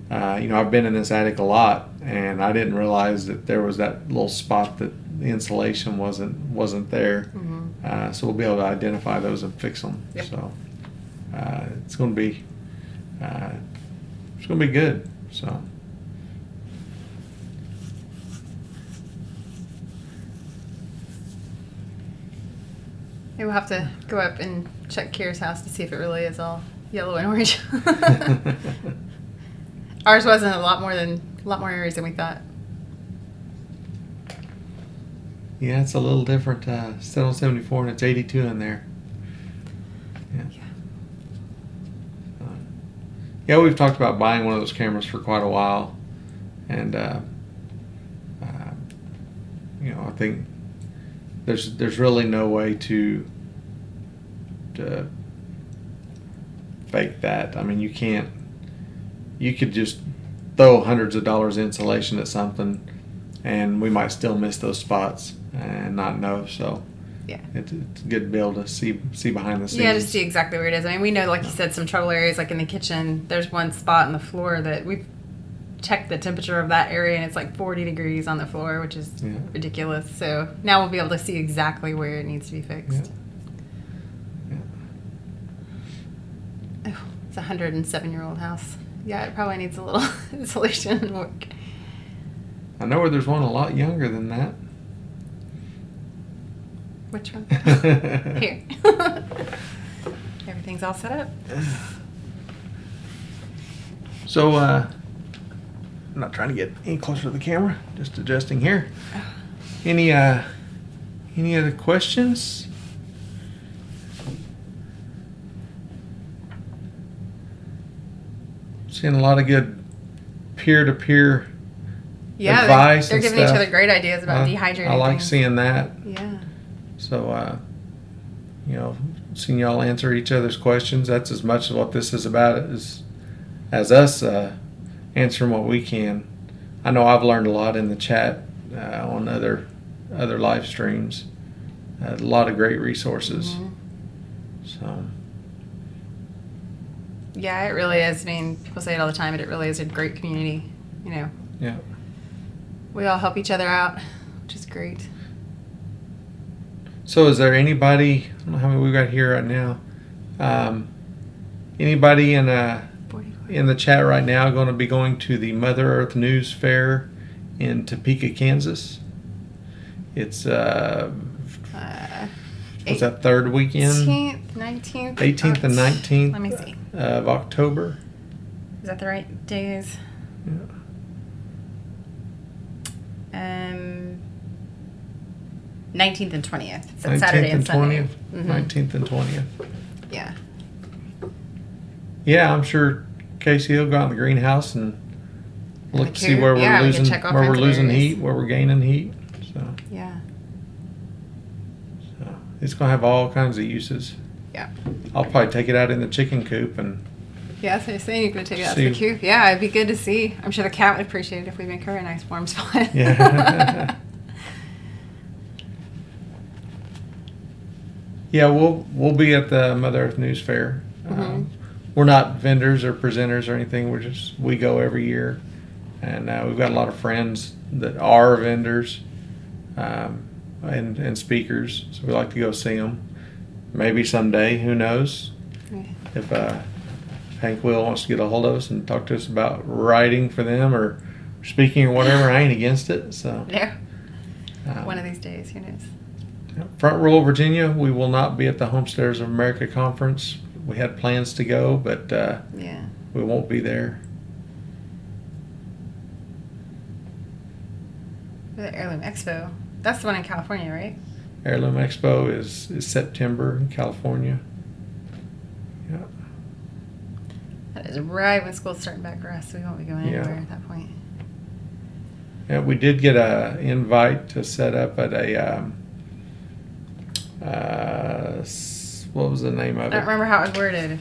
You know, I've been in this attic a lot, and I didn't realize that there was that little spot that the insulation wasn't there. Mm-hmm. So we'll be able to identify those and fix them. Yep. So it's going to be good. So. Maybe we'll have to go up and check Kira's house to see if it really is all yellow and orange. Ours wasn't a lot more areas than we thought. Yeah, it's a little different. Still on 74, and it's 82 in there. Yeah. Yeah, we've talked about buying one of those cameras for quite a while, and you know, I think there's really no way to fake that. I mean, you can't. You could just throw hundreds of dollars of insulation at something, and we might still miss those spots and not know. So Yeah. it's good to be able to see behind the scenes. Yeah, to see exactly where it is. I mean, we know, like you said, some trouble areas, like in the kitchen. There's one spot on the floor that we've checked the temperature of that area, and it's like 40 degrees on the floor, which is ridiculous. So now we'll be able to see exactly where it needs to be fixed. Yeah. Oh, it's a 107-year-old house. Yeah, it probably needs a little insulation and work. I know where there's one a lot younger than that. Which one? Here. Everything's all set up. So, I'm not trying to get any closer to the camera, just adjusting here. Any other questions? Seeing a lot of good peer-to-peer Yeah, advice. they're and giving each stuff. other great ideas about dehydrating. I like things. seeing that. Yeah. So, you know, seeing y'all answer each other's questions, that's as much as what this is about as us answering what we can. I know I've learned a lot in the chat on other live streams. A lot of great resources. Mm-hmm. So. Yeah, it really is. I mean, people say it all the time, but it really is a great community. You know. Yeah. We all help each other out, which is great. So is there anybody, I don't know how many we got here right now, anybody in the chat right now going to be going to the Mother Earth News Fair in Topeka, Kansas? It's, what's that, third weekend? 18th, 19th. 18th and 19th Let me see. of October. Is that the right days? Yeah. 19th and 20th. It's on Saturday and Sunday. 20th, Mhm. 19th and 20th. Yeah. Yeah, I'm sure Casey will go out in the greenhouse and look the see coop. where we're Yeah, we can losing check all kinds of losing areas. heat, where we're gaining heat. Yeah. So it's gonna have all kinds of uses. Yeah. I'll probably take it out in the chicken coop and Yeah, so you're saying you're going to take it out to the See. coop. Yeah, it'd be good to see. I'm sure the cat would appreciate it if we make her a nice warm spot. yeah. Yeah, we'll be at the Mother Earth News Fair. Mhm. We're not vendors or presenters or anything. We go every year, and we've got a lot of friends that are vendors. and speakers. So we like to go see them. Maybe someday, who knows? Yeah. If Hank Will wants to get a hold of us and talk to us about writing for them or speaking or whatever, I ain't against it. So Yeah. One of these days, who knows? Front Royal, Virginia, we will not be at the Homesteaders of America conference. We had plans to go, but Yeah. we won't be there. The Heirloom Expo. That's the one in California, right? Heirloom Expo is September in California. Yeah. That is right when school's starting back for us, so we won't be going Yeah. anywhere at that point. Yeah, we did get a invite to set up at a what was the name I of don't it? remember how it was worded.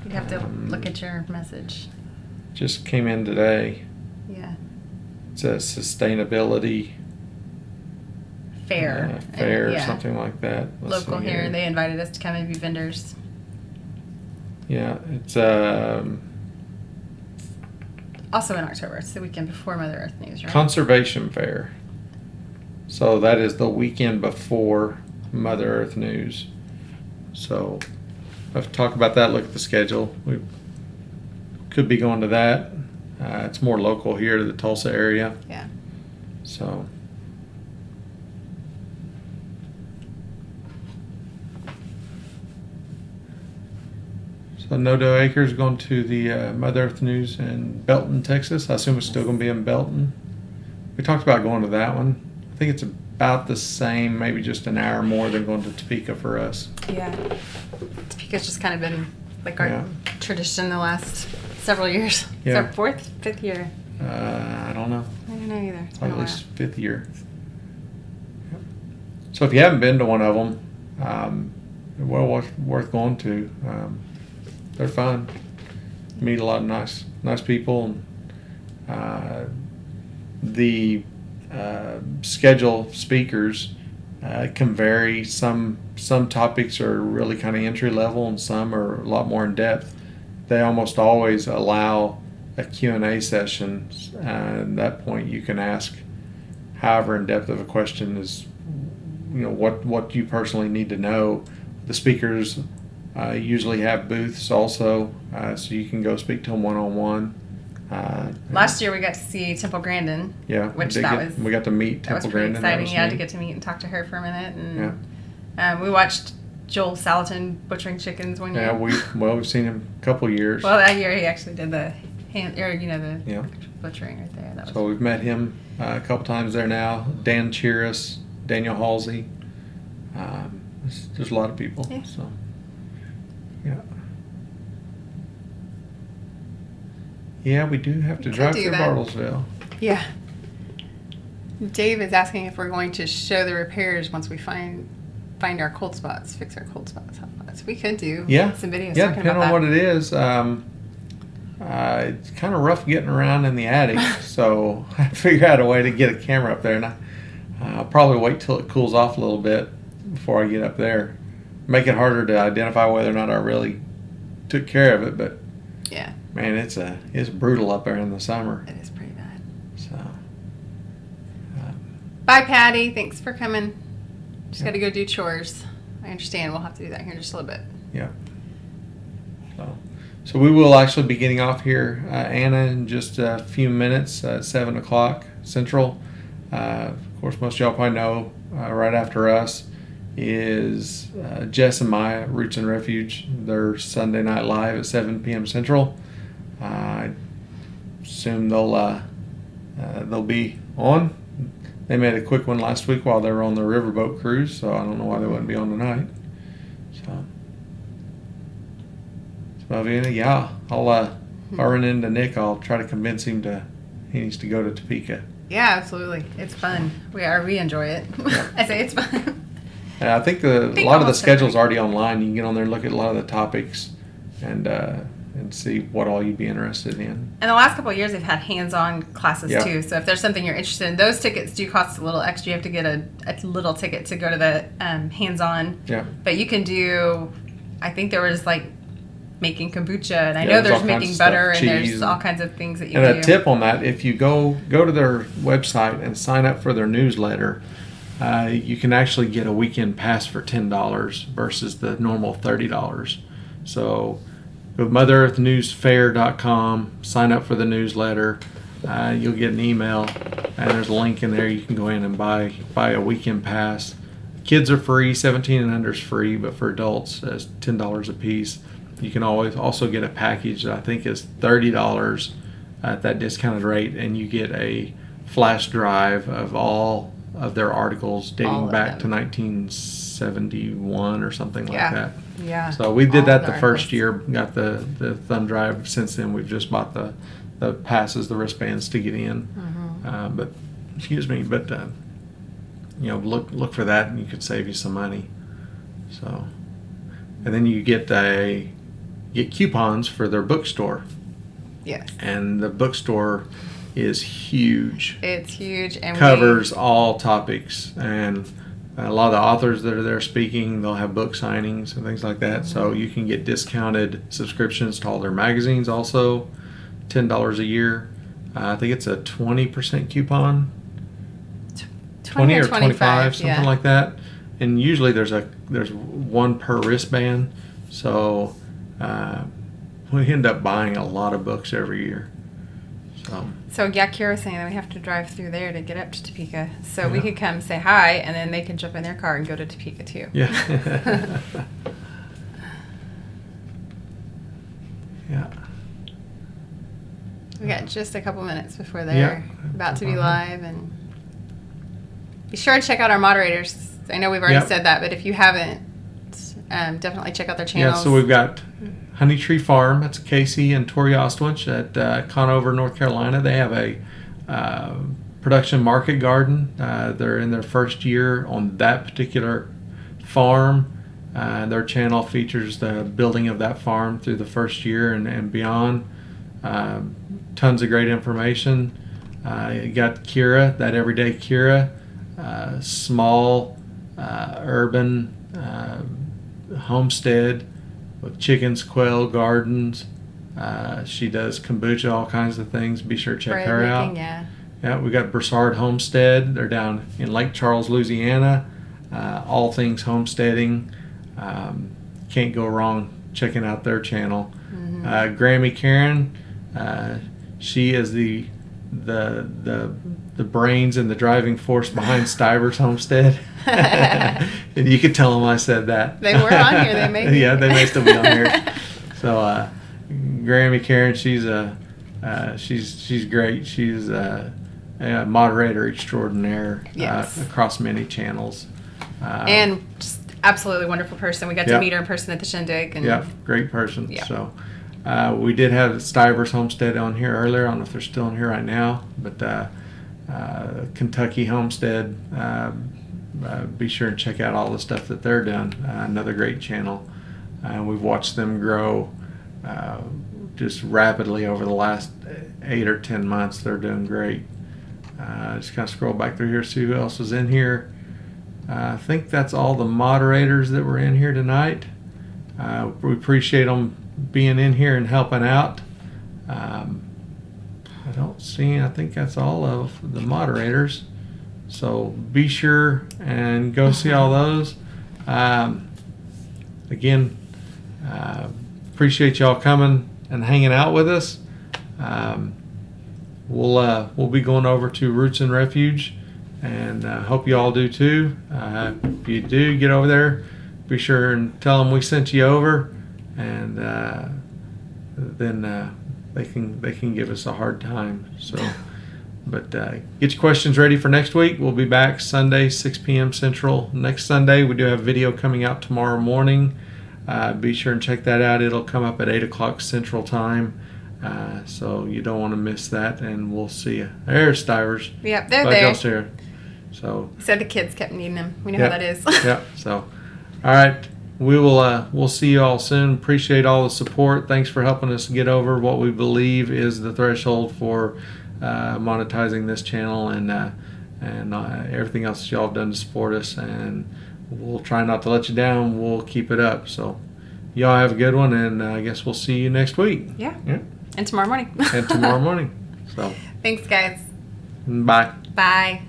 You'd have to look at your message. Just came in today. Yeah. It's a sustainability Fair. fair, Yeah. something like that. Let's Local see here. They invited us to come and be vendors. Yeah, it's Also in October. It's the weekend before Mother Earth News, right? Conservation Fair. So that is the weekend before Mother Earth News. So I have to talk about that, look at the schedule. We could be going to that. It's more local here to the Tulsa area. Yeah. So No Dough Acres going to the Mother Earth News in Belton, Texas. I assume it's still going to be in Belton. We talked about going to that one. I think it's about the same, maybe just an hour more than going to Topeka for us. Yeah. Topeka's just kind of been like our Yeah. tradition the last several years. Yeah. It's our fourth, fifth year. I don't know. I don't know either. It's been At a least while. fifth year. Yep. So if you haven't been to one of them, well worth going to. They're fun. Meet a lot of nice people. And, the schedule of speakers can vary. Some topics are really kind of entry level, and some are a lot more in depth. They almost always allow a Q&A session, and at that point you can ask however in depth of a question is, what you personally need to know. The speakers usually have booths also, so you can go speak to them one-on-one. Last year we got to see Temple Grandin. Yeah, Which we got to meet That was Temple pretty Grandin. exciting. Yeah, to neat. get to meet and talk to her for a minute. And we watched Joel Salatin butchering chickens one year. Yeah, we've seen him a couple years. Well, that year he actually did the hand, or the Yeah. butchering right there. That was So we've met him a couple times there now. Dan Cheeris, Daniel Halsey. There's a lot of people. Yeah. So yeah. Yeah, we do have to We could drive do through that. Bartlesville. Yeah. Dave is asking if we're going to show the repairs once we find our cold spots, fix our cold spots. We could do Yeah. some videos Yeah, talking depending about on that. what it is. It's kind of rough getting around in the attic, so I figure out a way to get a camera up there, and I'll probably wait till it cools off a little bit before I get up there. Make it harder to identify whether or not I really took care of it, but Yeah, man, it's brutal up there in the summer. it is pretty bad. So Bye, Patty. Thanks for coming. Just got to go do chores. I understand. We'll have to do that here in just a little bit. yeah. So we will actually be getting off here, Anna, in just a few minutes at 7 o'clock Central. Of course, most of y'all probably know right after us is Jess and Maya, Roots and Refuge. They're Sunday Night Live at 7 p.m. Central. I assume they'll be on. They made a quick one last week while they were on the riverboat cruise, so I don't know why they wouldn't be on tonight. So yeah, I'll if I run into Nick, I'll try to convince him he needs to go to Topeka. Yeah, absolutely. It's fun. We enjoy it. I say it's fun. I think a lot of the almost schedule's every- already online. You can get on there and look at a lot of the topics and see what all you'd be interested in. And the last couple of years, they've had hands-on classes Yeah. too. So if there's something you're interested in, those tickets do cost a little extra. You have to get a little ticket to go to the hands-on. Yeah. But you can do. I think there was like making kombucha, and I Yeah, know there's all there's kinds making of stuff, butter, and cheese there's and- all kinds of things that you And do. a tip on that, if you go to their website and sign up for their newsletter, you can actually get a weekend pass for $10 versus the normal $30. So go to motherearthnewsfair.com, sign up for the newsletter. You'll get an email, and there's a link in there. You can go in and buy a weekend pass. Kids are free, 17 and under is free, but for adults, it's $10 a piece. You can always also get a package that I think is $30 at that discounted rate, and you get a flash drive of all of their articles dating back to 1971 or something like that. Yeah. So we did All that the the first articles. year, got the thumb drive. Since then, we've just bought the passes, the wristbands to get in. But look for that, and you could save you some money. So, and then you get coupons for their bookstore. Yes. And the bookstore is huge. It's huge and Covers all topics, and a lot of the authors that are there speaking, they'll have book signings and things like that. So you can get discounted subscriptions to all their magazines also, $10 a year. I think it's a 20% coupon. 20 or 25, something like that. And usually there's one per wristband. So we end up buying a lot of books every year. So Kira was saying that we have to drive through there to get up to Topeka. So we could come say hi, and then they can jump in their car and go to Topeka too. Yeah. Yeah. We got just a couple minutes before they're about to be live, and be sure to check out our moderators. I know we've already said that, but if you haven't, definitely check out their channels. Yeah, so we've got Honey Tree Farm. That's Casey and Tori Ostwich at Conover, North Carolina. They have a production market garden. They're in their first year on that particular farm. Their channel features the building of that farm through the first year and beyond. Tons of great information. You got Kira, that everyday Kira, small urban homestead with chickens, quail, gardens. She does kombucha, all kinds of things. Be sure to check her out. Yeah, we got Broussard Homestead. They're down in Lake Charles, Louisiana. All things homesteading. Can't go wrong checking out their channel. Grammy Karen, she is the brains and the driving force behind Stivers Homestead. And you could tell them I said that. They were on here. They may be. Yeah, they may still be on here. So Grammy Karen, she's great. She's a moderator extraordinaire across many channels. And just absolutely wonderful person. We got to meet her in person at the Shindig. And great person. Yeah. So we did have Stivers Homestead on here earlier. I don't know if they're still on here right now, but Kentucky Homestead, be sure and check out all the stuff that they're doing. Another great channel. We've watched them grow just rapidly over the last 8 or 10 months. They're doing great. Just kind of scroll back through here, see who else was in here. I think that's all the moderators that were in here tonight. We appreciate them being in here and helping out. I think that's all of the moderators. So be sure and go see all those. Again, appreciate y'all coming and hanging out with us. We'll be going over to Roots and Refuge, and hope you all do too. If you do, get over there. Be sure and tell them we sent you over, and then they can give us a hard time. So, but get your questions ready for next week. We'll be back Sunday, 6 p.m. Central. Next Sunday, we do have video coming out tomorrow morning. Be sure and check that out. It'll come up at 8 o'clock Central Time. So you don't want to miss that, and we'll see you. There's Stivers. Yep, they're there. Here. So said the kids kept needing them. We know how that is. Yep. So, all right. We'll see you all soon. Appreciate all the support. Thanks for helping us get over what we believe is the threshold for monetizing this channel and everything else that y'all have done to support us. And we'll try not to let you down. We'll keep it up. So, y'all have a good one, and I guess we'll see you next week. Yeah. And tomorrow morning. And tomorrow morning. So. Thanks, guys. Bye. Bye.